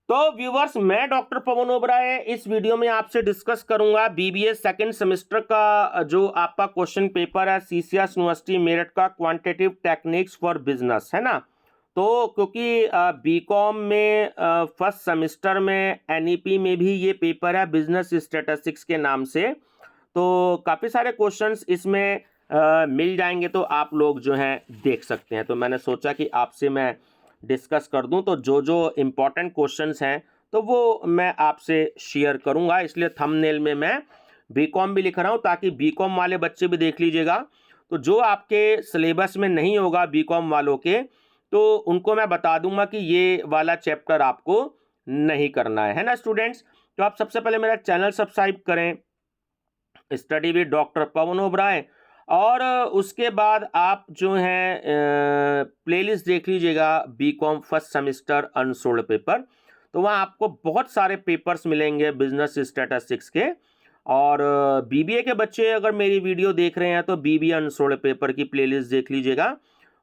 तो व्यूवर्स, मैं डॉक्टर पवन ओबराय इस वीडियो में आपसे डिस्कस करूंगा बीबीए सेकंड सेमेस्टर का जो आपका क्वेश्चन पेपर है सीसीएस यूनिवर्सिटी मेरठ का क्वांटिटेटिव टेक्निक्स फॉर बिजनेस, है ना। तो क्योंकि बीकॉम में फर्स्ट सेमेस्टर में एनईपी में भी ये पेपर है बिजनेस स्टैटिस्टिक्स के नाम से, तो काफ़ी सारे क्वेश्चंस इसमें मिल जाएंगे, तो आप लोग जो हैं देख सकते हैं। तो मैंने सोचा कि आपसे मैं डिस्कस कर दूं, तो जो जो इम्पोर्टेंट क्वेश्चंस हैं तो वो मैं आपसे शेयर करूंगा, इसलिए थंबनेल में मैं बीकॉम भी लिख रहा हूं ताकि बीकॉम वाले बच्चे भी देख लीजिएगा। तो जो आपके सिलेबस में नहीं होगा बीकॉम वालों के, तो उनको मैं बता दूंगा कि ये वाला चैप्टर आपको नहीं करना है ना स्टूडेंट्स। तो आप सबसे पहले मेरा चैनल सब्सक्राइब करें, study with doctor Pawan Oberoi, और उसके बाद आप जो हैं प्लेलिस्ट देख लीजिएगा BCom first semester unsolved paper. तो वहाँ आपको बहुत सारे पेपर्स मिलेंगे बिजनेस स्टैटिस्टिक्स के। और बीबीए के बच्चे अगर मेरी वीडियो देख रहे हैं तो बीबीए अनसोल्ड पेपर की प्लेलिस्ट देख लीजिएगा,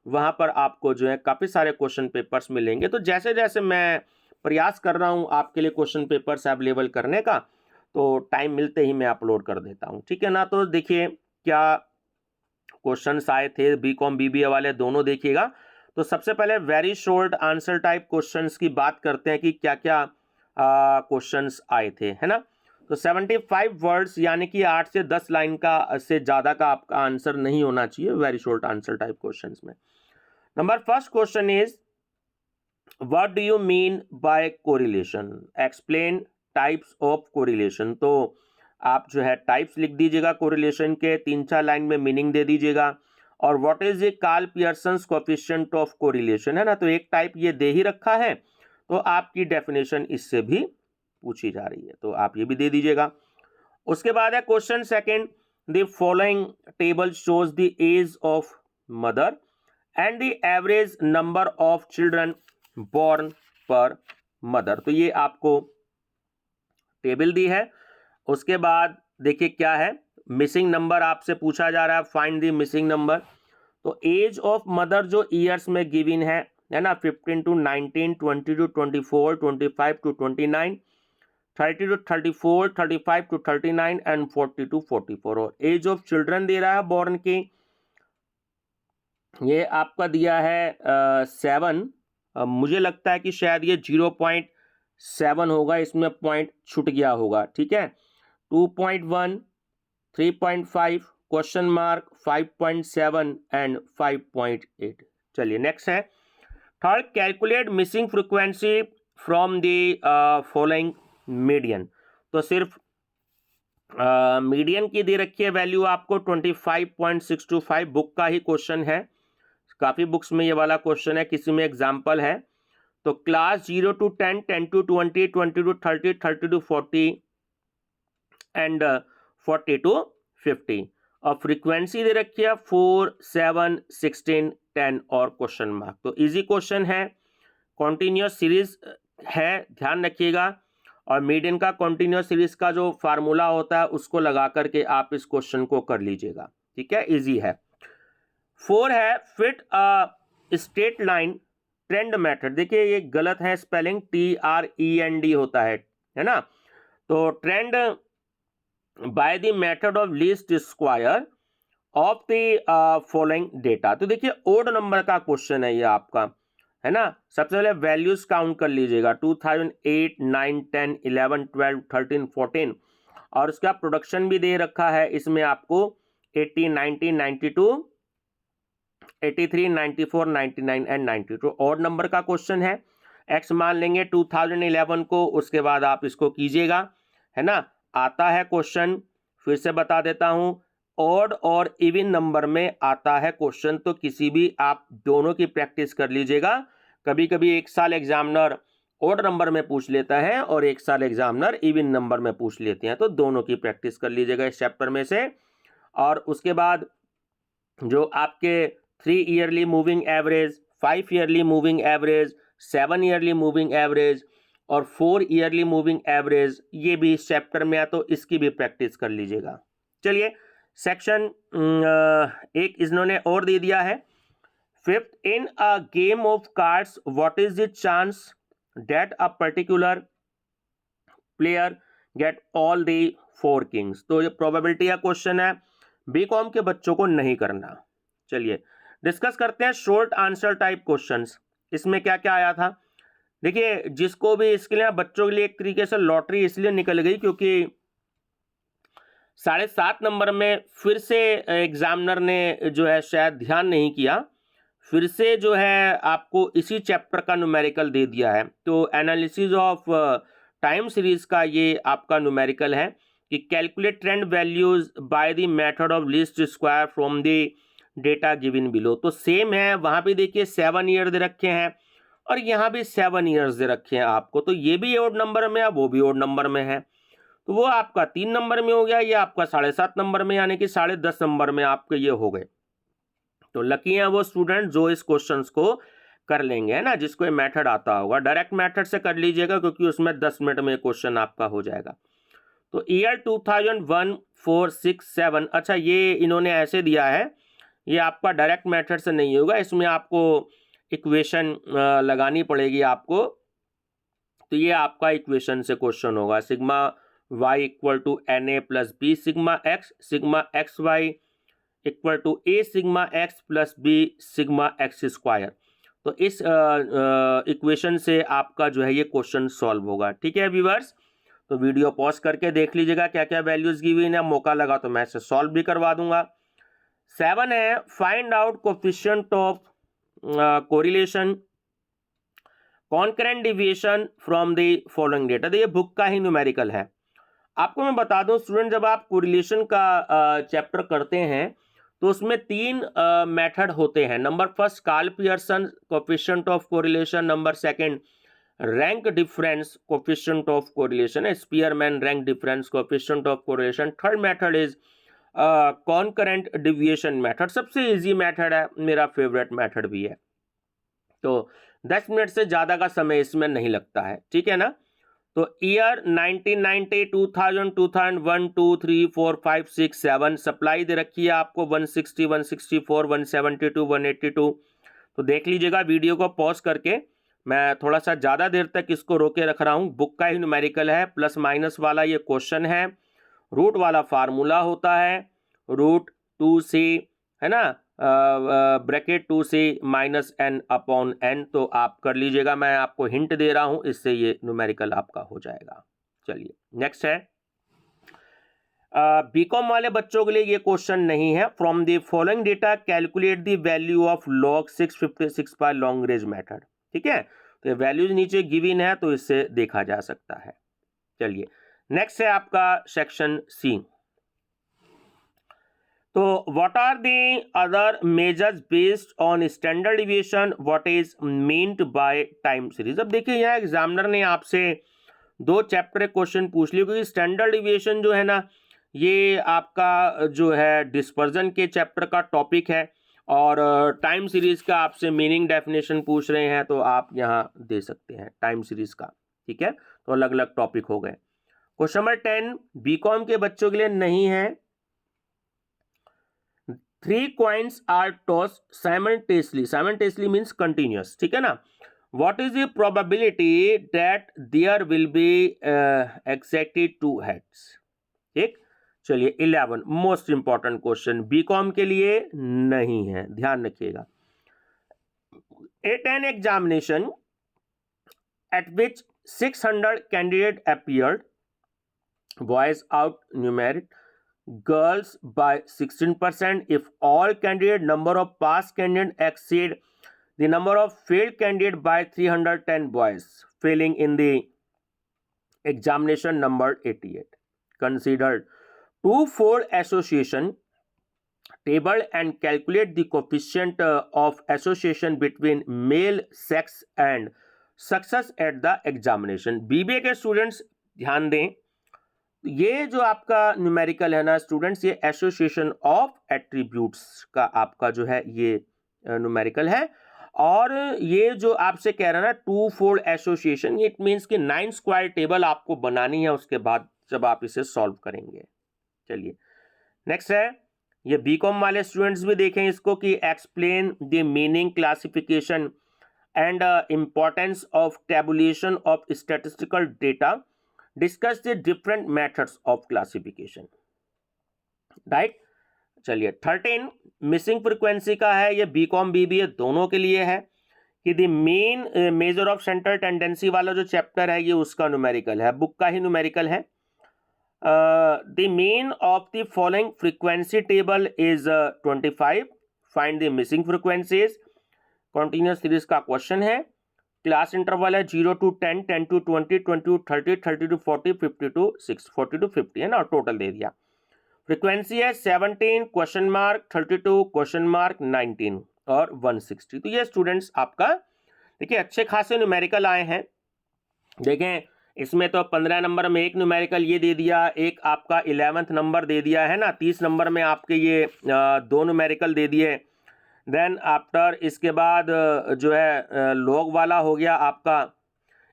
वहाँ पर आपको जो है काफ़ी सारे क्वेश्चन पेपर्स मिलेंगे। तो जैसे जैसे मैं प्रयास कर रहा हूँ आपके लिए क्वेश्चन पेपर्स अवेलेबल करने का, तो टाइम मिलते ही मैं अपलोड कर देता हूँ, ठीक है ना। तो देखिए क्या क्वेश्चंस आए थे, बीकॉम बीबीए वाले दोनों देखिएगा। तो सबसे पहले very short answer type questions की बात करते हैं कि क्या क्या क्वेश्चंस आए थे, है ना। तो 75 वर्ड्स यानी कि 8 से 10 लाइन का से ज़्यादा का आपका आंसर नहीं होना चाहिए very short answer type questions में। Number first question is what do you mean by correlation, explain types of correlation. तो आप जो है टाइप्स लिख दीजिएगा कोरिलेशन के, 3-4 लाइन में मीनिंग दे दीजिएगा। और what is a Karl Pearson's coefficient of correlation, है ना। तो एक टाइप ये दे ही रखा है, तो आपकी डेफिनेशन इससे भी पूछी जा रही है, तो आप ये भी दे दीजिएगा। उसके बाद है question second, the following table shows the age of mother and the average number of children born per mother. तो ये आपको टेबल दी है। उसके बाद देखिए क्या है, मिसिंग नंबर आपसे पूछा जा रहा है, फाइंड द मिसिंग नंबर। तो एज ऑफ मदर जो ईयर्स में गिवन है ना, 15 to 19, 20 to 24, 25 to 29, 30 to 34, 35 to 39 and 40 to 44। और एज ऑफ चिल्ड्रन दे रहा है बॉर्न की, ये आपका दिया है 7। मुझे लगता है कि शायद ये 0.7 होगा, इसमें पॉइंट छूट गया होगा, ठीक है। 2.1, 3.5, क्वेश्चन मार्क, 5.7 एंड 5.8। चलिए नेक्स्ट है third, calculate missing frequency from the following median. तो सिर्फ मीडियन की दे रखी है वैल्यू आपको 25.625, बुक का ही क्वेश्चन है, काफ़ी बुक्स में ये वाला क्वेश्चन है, किसी में एग्जाम्पल है। तो class 0 to 10, 10 to 20, 20 to 30, 30 to 40 and 40 to 50। और फ्रीक्वेंसी दे रखी है 4, 7, 16, 10 और क्वेश्चन मार्क। तो इजी क्वेश्चन है, कॉन्टिन्यूस सीरीज है, ध्यान रखिएगा। और मीडियन का कॉन्टिन्यूस सीरीज का जो फार्मूला होता है उसको लगा करके आप इस क्वेश्चन को कर लीजिएगा, ठीक है, इजी है। 4 है fit a straight line trend method. देखिए ये गलत है स्पेलिंग, TREND होता है ना। तो trend by the method of least square of the following data. तो देखिए ओड नंबर का क्वेश्चन है ये आपका, है ना। सबसे पहले वैल्यूज काउंट कर लीजिएगा, 2008, 9, 10, 11, 12, 13, 14। और उसका प्रोडक्शन भी दे रखा है इसमें आपको 80, 90, 92, 83, 94, 99 एंड 92। ऑड नंबर का क्वेश्चन है, एक्स मान लेंगे 2011 को, उसके बाद आप इसको कीजिएगा, है ना। आता है क्वेश्चन, फिर से बता देता हूं, ऑड और इवन नंबर में आता है क्वेश्चन, तो किसी भी आप दोनों की प्रैक्टिस कर लीजिएगा। कभी कभी एक साल एग्जामिनर ऑड नंबर में पूछ लेता है और एक साल एग्जामिनर इवन नंबर में पूछ लेते हैं, तो दोनों की प्रैक्टिस कर लीजिएगा इस चैप्टर में से। और उसके बाद जो आपके 3 yearly moving average, 5 yearly moving average, 7 yearly moving average और 4 ईयरली मूविंग एवरेज, ये भी इस चैप्टर में है, तो इसकी भी प्रैक्टिस कर लीजिएगा। चलिए सेक्शन एक इन्होंने और दे दिया है, fifth, in a game of cards what is the chance that a particular player get all the 4 kings. तो ये प्रोबेबिलिटी का क्वेश्चन है, बीकॉम के बच्चों को नहीं करना। चलिए डिस्कस करते हैं शॉर्ट आंसर टाइप क्वेश्चंस। इसमें क्या क्या आया था, देखिए जिसको भी इसके लिए बच्चों के लिए एक तरीके से लॉटरी इसलिए निकल गई क्योंकि 7.5 नंबर में फिर से एग्जामिनर ने जो है शायद ध्यान नहीं किया, फिर से जो है आपको इसी चैप्टर का न्यूमेरिकल दे दिया है। तो एनालिसिस ऑफ टाइम सीरीज का ये आपका न्यूमेरिकल है कि calculate trend values by the method of least square from the data given below. तो सेम है, वहां पे देखिए 7 ईयर दे रखे हैं और यहाँ भी 7 ईयर्स दे रखे हैं आपको। तो ये भी ओड नंबर में है, वो भी ओड नंबर में है, तो वो आपका 3 नंबर में हो गया, ये आपका 7.5 नंबर में, यानी कि 10.5 नंबर में आपके ये हो गए। तो लकी हैं वो स्टूडेंट जो इस क्वेश्चंस को कर लेंगे, है ना, जिसको ये मेथड आता होगा। डायरेक्ट मेथड से कर लीजिएगा क्योंकि उसमें 10 मिनट में क्वेश्चन आपका हो जाएगा। तो ईयर 2001, 4, 6, 7, अच्छा ये इन्होंने ऐसे दिया है, ये आपका डायरेक्ट मेथड से नहीं होगा, इसमें आपको इक्वेशन लगानी पड़ेगी आपको। तो ये आपका इक्वेशन से क्वेश्चन होगा, sigma y equal to n a plus b sigma x y equal to a sigma x plus b sigma x square. तो इस इक्वेशन से आपका जो है ये क्वेश्चन सॉल्व होगा। ठीक है व्यूअर्स, तो वीडियो पॉज करके देख लीजिएगा क्या क्या वैल्यूज गिवन है, मौका लगा तो मैं इसे सॉल्व भी करवा दूंगा। 7 है, find out coefficient of correlation concurrent deviation from the following data. तो ये बुक का ही न्यूमेरिकल है। आपको मैं बता दूं स्टूडेंट, जब आप कोरिलेशन का चैप्टर करते हैं तो उसमें 3 मेथड होते हैं। Number first Karl Pearson coefficient of correlation, number second rank difference coefficient of correlation, Spearman rank difference coefficient of correlation, third method is concurrent deviation method. सबसे इजी मेथड है, मेरा फेवरेट मेथड भी है। तो 10 minute से ज़्यादा का समय इसमें नहीं लगता है, ठीक है ना। तो ईयर 1990, 2000, 2001, 2, 3, 4, 5, 6, 7 सप्लाई दे रखी है आपको 160, 164, 172, 182। तो देख लीजिएगा वीडियो को पॉज करके, मैं थोड़ा सा ज़्यादा देर तक इसको रोके रख रहा हूँ। बुक का ही न्यूमेरिकल है, प्लस माइनस वाला ये क्वेश्चन है, रूट वाला फार्मूला होता है, रूट 2c है ना, bracket 2c minus n upon n. तो आप कर लीजिएगा, मैं आपको हिंट दे रहा हूं, इससे ये न्यूमेरिकल आपका हो जाएगा। चलिए नेक्स्ट है, बीकॉम वाले बच्चों के लिए ये क्वेश्चन नहीं है। From the following data calculate the value of log 656 by Lagrange method. ठीक है, तो ये वैल्यूज नीचे गिवन है, तो इससे देखा जा सकता है। चलिए नेक्स्ट है आपका सेक्शन सी। तो what are the other measures based on standard deviation, what is meant by time series. अब देखिए यहाँ एग्जामिनर ने आपसे 2 चैप्टर क्वेश्चन पूछ लिए, क्योंकि स्टैंडर्ड डिविएशन जो है ना, ये आपका जो है डिस्पर्जन के चैप्टर का टॉपिक है, और टाइम सीरीज का आपसे मीनिंग डेफिनेशन पूछ रहे हैं, तो आप यहाँ दे सकते हैं टाइम सीरीज का। ठीक है, तो अलग अलग टॉपिक हो गए। क्वेश्चन नंबर 10 बीकॉम के बच्चों के लिए नहीं है। 3 coins are tossed simultaneously, simultaneously means continuous, ठीक है ना। What is the probability that there will be exactly 2 heads? ठीक, चलिए 11 मोस्ट इंपॉर्टेंट क्वेश्चन बीकॉम के लिए नहीं है, ध्यान रखिएगा। A10 examination at which 600 candidate appeared, boys out numeric, girls by 16%. If all candidate number of past candidate exceed the number of failed candidate by 310 boys failing in the examination number 88. Considered two-fold association table and calculate the coefficient of association between male sex and success at the examination. BBA के students ध्यान दें, ये जो आपका numerical है ना students, ये association of attributes का आपका जो है ये न्यूमेरिकल है। और ये जो आपसे कह रहा है ना 2-fold एसोसिएशन, इट मीन्स कि 9 स्क्वायर टेबल आपको बनानी है उसके बाद जब आप इसे सॉल्व करेंगे। चलिए नेक्स्ट है, ये बीकॉम वाले स्टूडेंट्स भी देखें इसको कि explain the meaning classification and importance of tabulation of statistical data. Discuss the different methods of classification. Right, चलिए 13 मिसिंग फ्रीक्वेंसी का है, ये बीकॉम बीबीए दोनों के लिए है कि the main measure of central tendency वाला जो चैप्टर है ये उसका न्यूमेरिकल है, बुक का ही न्यूमेरिकल है. The main of the following frequency table is 25. Find the missing frequencies. Continuous series का क्वेश्चन है. क्लास इंटरवल है 0 to 10, 10 to 20, 20 to 30, 30 to 40, 50 to 6, 40 to 50 है ना, और टोटल दे दिया. फ्रीक्वेंसी है 17 क्वेश्चन मार्क 32 क्वेश्चन मार्क 19 और 160. तो ये स्टूडेंट्स आपका देखिए अच्छे खासे न्यूमेरिकल आए हैं. देखें इसमें तो 15 नंबर में एक न्यूमेरिकल ये दे दिया, एक आपका 11th नंबर दे दिया है ना, 30 नंबर में आपके ये दो न्यूमेरिकल दे दिए. देन आफ्टर इसके बाद जो है लॉग वाला हो गया आपका.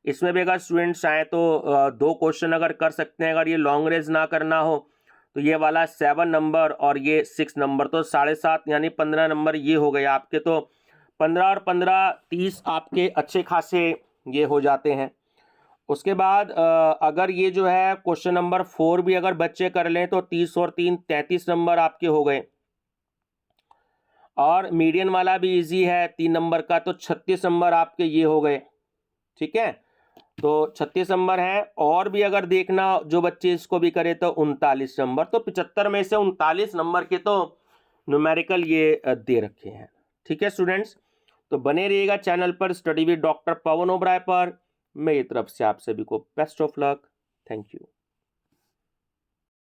इसमें भी अगर स्टूडेंट्स आए तो दो क्वेश्चन अगर कर सकते हैं, अगर ये लॉन्ग रेंज ना करना हो तो ये वाला 7 नंबर और ये 6 नंबर, तो 7.5 यानी 15 नंबर ये हो गए आपके. तो 15 और 15 30 आपके अच्छे खासे ये हो जाते हैं. उसके बाद अगर ये जो है क्वेश्चन नंबर 4 भी अगर बच्चे कर लें तो 30 और 3 33 नंबर आपके हो गए. और मीडियन वाला भी इजी है 3 नंबर का, तो 36 नंबर आपके ये हो गए. ठीक है, तो 36 नंबर है. और भी अगर देखना जो बच्चे इसको भी करे तो 39 नंबर. तो 75 में से 39 नंबर के तो न्यूमेरिकल ये दे रखे हैं. ठीक है स्टूडेंट्स, तो बने रहिएगा चैनल पर study with doctor Pawan Oberoi पर. मेरी तरफ से आप सभी को best of luck. Thank you.